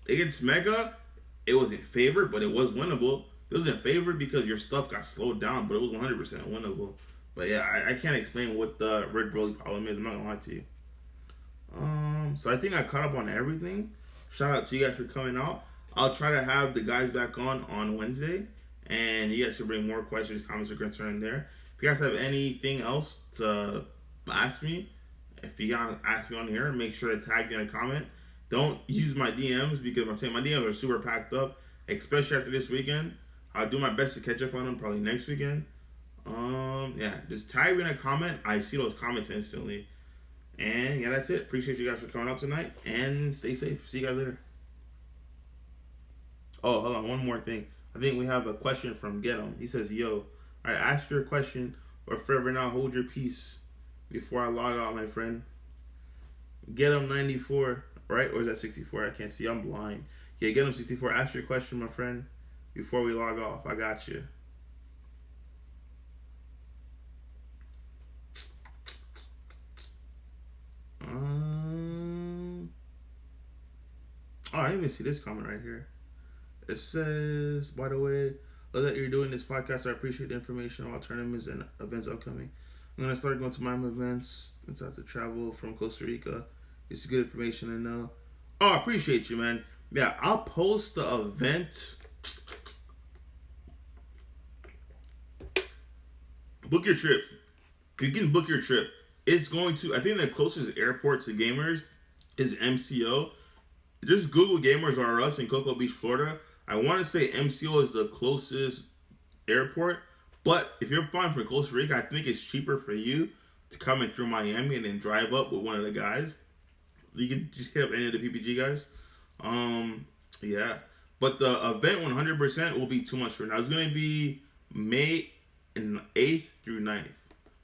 Speaker 1: Against Mega, it wasn't favored, but it was winnable. It wasn't favored because your stuff got slowed down, but it was 100% winnable. But yeah, I can't explain what the Red Broly problem is. I'm not gonna lie to you. So I think I caught up on everything. Shout out to you guys for coming out. I'll try to have the guys back on Wednesday, and you guys can bring more questions, comments, or concerns there. If you guys have anything else to ask me, if you guys ask me on here, make sure to tag me in a comment. Don't use my DMs because I'm saying my DMs are super packed up, especially after this weekend. I'll do my best to catch up on them probably next weekend. Yeah, just tag me in a comment. I see those comments instantly. And yeah, that's it. Appreciate you guys for coming out tonight. And stay safe. See you guys later. Oh, hold on. One more thing. I think we have a question from Get 'em. He says, yo, all right, ask your question or forever now hold your peace before I log out, my friend. Get 'em 94, right? Or is that 64? I can't see. I'm blind. Yeah, Get 'em 64. Ask your question, my friend, before we log off. I got you. Oh, I didn't even see this comment right here. It says, by the way, that you're doing this podcast, I appreciate the information about tournaments and events upcoming. I'm going to start going to Miami events since I have to travel from Costa Rica. It's good information to know. Oh, I appreciate you, man. Yeah, I'll post the event. Book your trip. You can book your trip. It's going to, I think the closest airport to gamers is MCO. Just Google Gamers R Us in Cocoa Beach, Florida. I want to say MCO is the closest airport, but if you're flying from Costa Rica, I think it's cheaper for you to come in through Miami and then drive up with one of the guys. You can just hit up any of the PPG guys. Yeah. But the event 100% will be too much for now. It's going to be May 8th through 9th.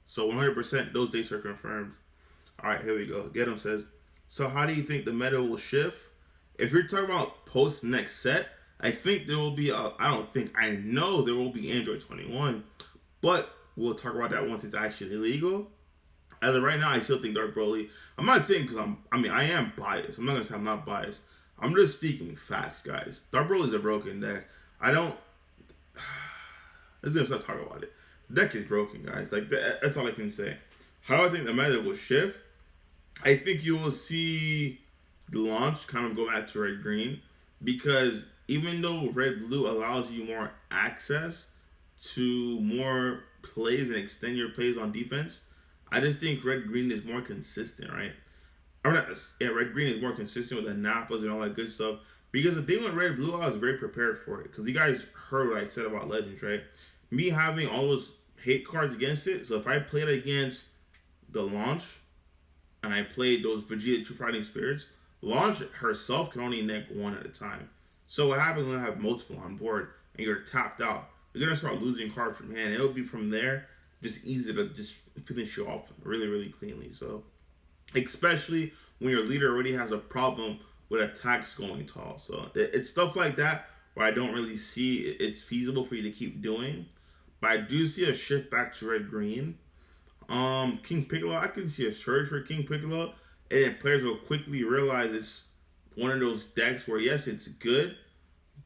Speaker 1: So 100% those dates are confirmed. All right, here we go. Get him says, so how do you think the meta will shift? If you're talking about post next set, I think there will be, I know there will be Android 21, but we'll talk about that once it's actually legal. As of right now, I still think Dark Broly. I'm not saying because I am biased. I'm not going to say I'm not biased. I'm just speaking facts, guys. Dark Broly is a broken deck. I don't, let's just start talking about it. The deck is broken, guys. Like, that's all I can say. How do I think the meta will shift? I think you will see the launch kind of go back to red green, because even though red blue allows you more access to more plays and extend your plays on defense, I just think red green is more consistent, right? Red green is more consistent with the Nappas and all that good stuff. Because the thing with red blue, I was very prepared for it. Because you guys heard what I said about Legends, right? Me having all those hate cards against it. So if I played against the launch and I played those Vegeta True Fighting Spirits, launch herself can only neck one at a time. So what happens when I have multiple on board and you're tapped out? You're gonna start losing cards from hand. It'll be from there just easy to just finish you off really, really cleanly. So especially when your leader already has a problem with attacks going tall. So it's stuff like that where I don't really see it's feasible for you to keep doing. But I do see a shift back to red green. King Piccolo, I can see a surge for King Piccolo, and then players will quickly realize it's one of those decks where yes, it's good,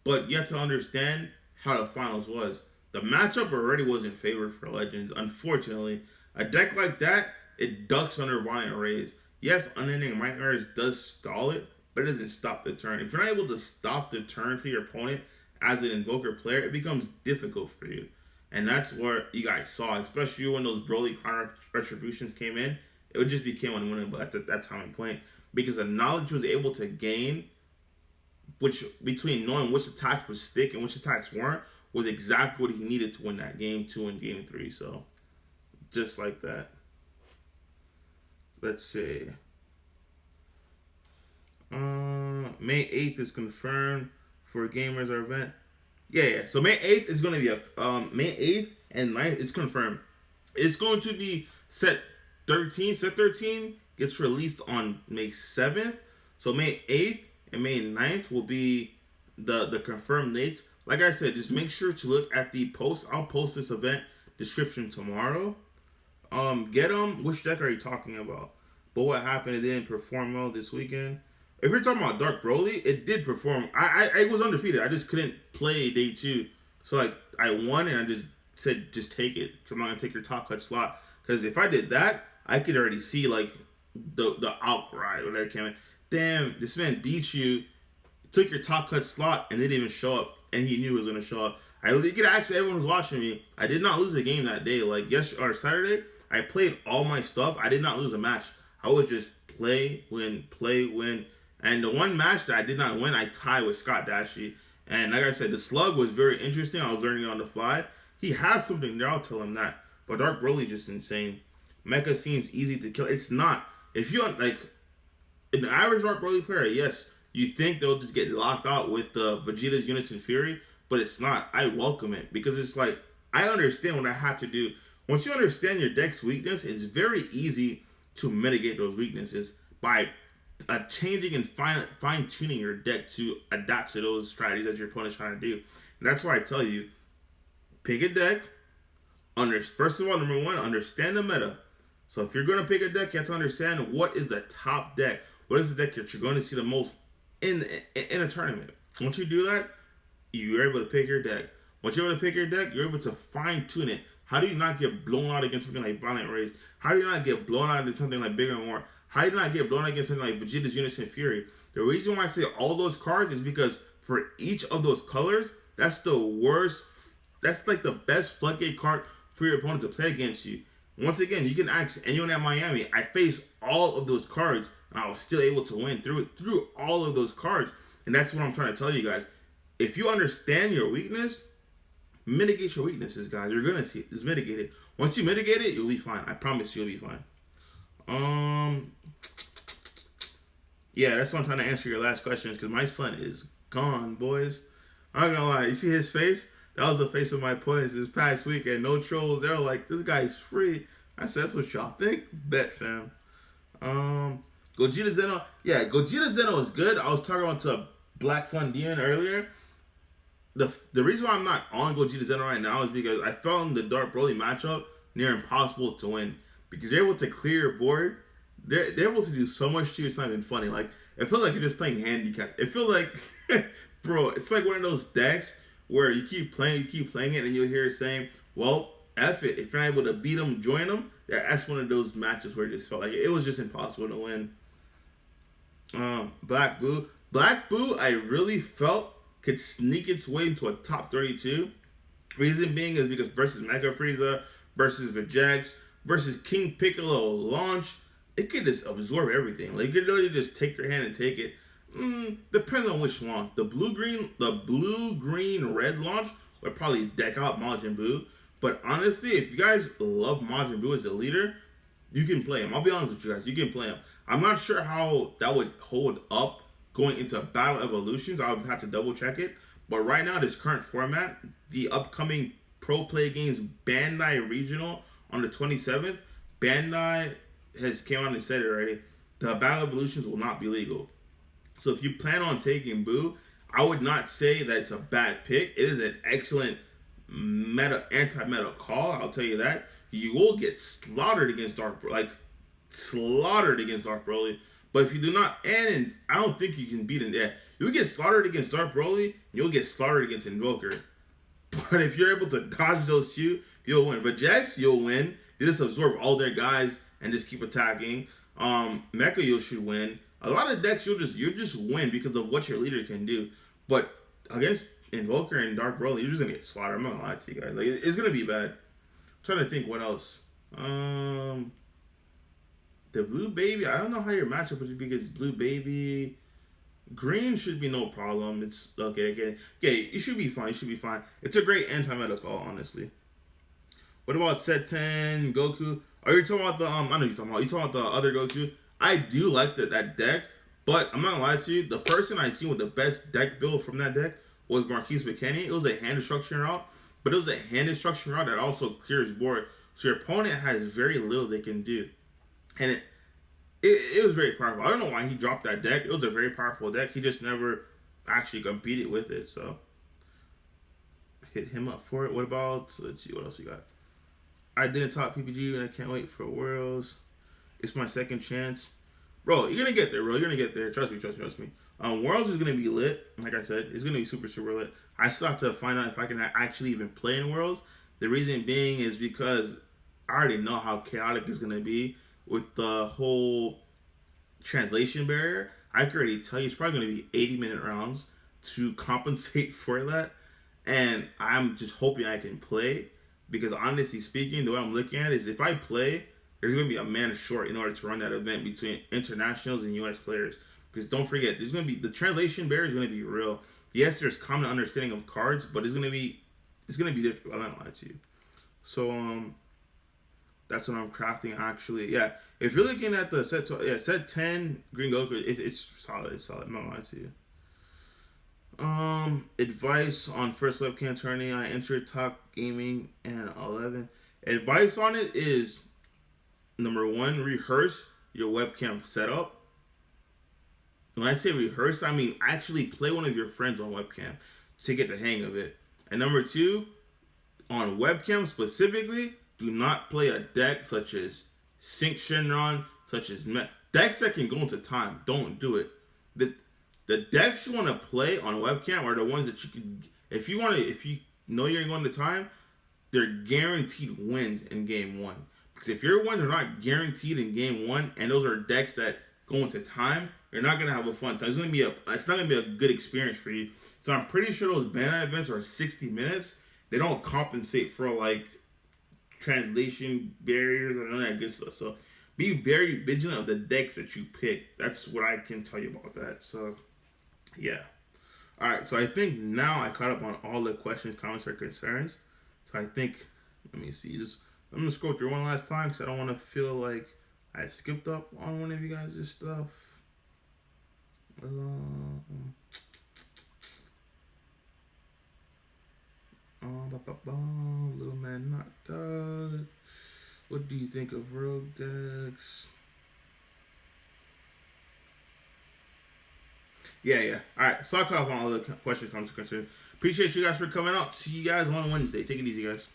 Speaker 1: but you have to understand how the finals was. The matchup already wasn't favored for Legends. Unfortunately, a deck like that, it ducks under Violent Rays. Yes, Unending Nightmares does stall it, but it doesn't stop the turn. If you're not able to stop the turn for your opponent as an Invoker player, it becomes difficult for you. And that's what you guys saw, especially when those Broly Counter Retributions came in. It just became unwinnable at that time and point. Because the knowledge was able to gain, which between knowing which attacks would stick and which attacks weren't, was exactly what he needed to win that game 2 and game 3. So, just like that. Let's see. May 8th is confirmed for Gamers or event. Yeah. So May 8th is going to be May 8th and 9th is confirmed. It's going to be set 13. Set 13 gets released on May 7th. So May 8th and May 9th will be the confirmed dates. Like I said, just make sure to look at the post. I'll post this event description tomorrow. Get them. Which deck are you talking about? But what happened? It didn't perform well this weekend. If you're talking about Dark Broly, it did perform. I was undefeated. I just couldn't play day 2. So like I won and I just said just take it. So I'm not gonna take your top cut slot. Because if I did that, I could already see like the outcry when that came in. Damn, this man beat you, took your top cut slot, and didn't even show up. And he knew he was gonna show up. I could ask everyone who's watching me. I did not lose a game that day. Like Saturday, I played all my stuff. I did not lose a match. I would just play, win. And the one match that I did not win, I tied with Scott Dashy. And like I said, the slug was very interesting. I was learning on the fly. He has something there, I'll tell him that. But Dark Broly is just insane. Mecha seems easy to kill. It's not. If you like an average Dark Broly player, yes, you think they'll just get locked out with Vegeta's Unison Fury, but it's not. I welcome it because it's like I understand what I have to do. Once you understand your deck's weakness, it's very easy to mitigate those weaknesses by changing and fine-tuning your deck to adapt to those strategies that your opponent's trying to do. And that's why I tell you, pick a deck. First of all, number one, understand the meta. So if you're going to pick a deck, you have to understand what is the top deck. What is the deck that you're going to see the most in a tournament? Once you do that, you're able to pick your deck. Once you're able to pick your deck, you're able to fine-tune it. How do you not get blown out against something like Violent Rays? How do you not get blown out against something like Bigger and More? How did not get blown against something like Vegeta's Unison Fury? The reason why I say all those cards is because for each of those colors, that's the worst. That's like the best floodgate card for your opponent to play against you. Once again, you can ask anyone at Miami. I faced all of those cards, and I was still able to win through all of those cards. And that's what I'm trying to tell you guys. If you understand your weakness, mitigate your weaknesses, guys. You're gonna see it. Just mitigate it. Once you mitigate it, you'll be fine. I promise you'll be fine. Yeah, that's what I'm trying to answer your last questions because my son is gone, boys. I'm not gonna lie. You see his face? That was the face of my opponents this past weekend. No trolls. They were like, "This guy's free." I said, "That's what y'all think." Bet, fam. Gogeta Zeno. Yeah, Gogeta Zeno is good. I was talking about to Black Sun Demon earlier. The reason why I'm not on Gogeta Zeno right now is because I found the Dark Broly matchup near impossible to win because they're able to clear your board. They're able to do so much to you. It's not even funny. Like it feels like you're just playing handicap. It feels like, bro, it's like one of those decks where you keep playing it, and you'll hear it saying, "Well, F it. If you're not able to beat them, join them." Yeah, that's one of those matches where it just felt like it was just impossible to win. Black Boo, I really felt could sneak its way into a top 32. Reason being is because versus Mega Frieza, versus Vegeta, versus King Piccolo launch, it could just absorb everything. Like you could literally just take your hand and take it. Depends on which launch. The blue green red launch would probably deck out Majin Buu. But honestly, if you guys love Majin Buu as a leader, you can play him. I'll be honest with you guys, you can play him. I'm not sure how that would hold up going into Battle Evolutions. I would have to double check it. But right now, this current format, the upcoming Pro Play Games Bandai Regional on the 27th, Bandai has came out and said it already. The Battle Evolutions will not be legal. So if you plan on taking Buu, I would not say that it's a bad pick. It is an excellent anti-meta call. I'll tell you that. You will get slaughtered against Dark Broly. But if you do not, and I don't think you can beat him there. You'll get slaughtered against Dark Broly, you'll get slaughtered against Invoker. But if you're able to dodge those two, you'll win. But Jax, you'll win. You just absorb all their guys and just keep attacking. Mecha, you should win. A lot of decks, you just win because of what your leader can do. But against Invoker and Dark Broly, you're just gonna get slaughtered. I'm not gonna lie to you guys. Like it's gonna be bad. I'm trying to think what else. The Blue Baby, I don't know how your matchup would be because Blue Baby, green should be no problem. It's okay. You should be fine. It's a great anti-meta call, honestly. What about Set 10 Goku? Are you talking about the I know you're talking about. You talking about the other Goku? I do like that deck, but I'm not gonna lie to you. The person I seen with the best deck build from that deck was Marquise McKinney. It was a hand destruction route, but it was a hand destruction route that also clears board. So your opponent has very little they can do. And it was very powerful. I don't know why he dropped that deck. It was a very powerful deck. He just never actually competed with it. So hit him up for it. What about, let's see what else you got. I didn't talk PPG and I can't wait for Worlds. It's my second chance. Bro, you're going to get there, bro. You're going to get there. Trust me. Worlds is going to be lit. Like I said, it's going to be super, super lit. I still have to find out if I can actually even play in Worlds. The reason being is because I already know how chaotic it's going to be with the whole translation barrier. I can already tell you it's probably going to be 80-minute rounds to compensate for that. And I'm just hoping I can play. Because honestly speaking, the way I'm looking at it is if I play, there's going to be a man short in order to run that event between internationals and US players. Because don't forget, there's going to be, the translation barrier is going to be real. Yes, there's common understanding of cards, but it's going to be different. I'm not lying to you. So, that's what I'm crafting actually. Yeah, if you're looking at the set 10 Green Goku, it's solid. I'm not lying to you. Advice on first webcam tourney. I entered Top Gaming and 11. Advice on it is, number one, rehearse your webcam setup. When I say rehearse, I mean actually play one of your friends on webcam to get the hang of it. And number two, on webcam specifically, do not play a deck such as Sync Shenron, such as decks that can go into time. Don't do it. The decks you want to play on webcam are the ones that you can. If you know you're going to time, they're guaranteed wins in game one. Because if your wins are not guaranteed in game one, and those are decks that go into time, you're not gonna have a fun time. It's not gonna be a good experience for you. So I'm pretty sure those banner events are 60 minutes. They don't compensate for like translation barriers or none of that good stuff. So be very vigilant of the decks that you pick. That's what I can tell you about that. So yeah. All right. So I think now I caught up on all the questions, comments, or concerns. So I think, let me see. I'm gonna scroll through one last time because I don't want to feel like I skipped up on one of you guys' stuff. Little man not done. What do you think of rogue decks? Yeah. All right. So I'll call up on all the questions, comments, concerns. Appreciate you guys for coming out. See you guys on Wednesday. Take it easy, guys.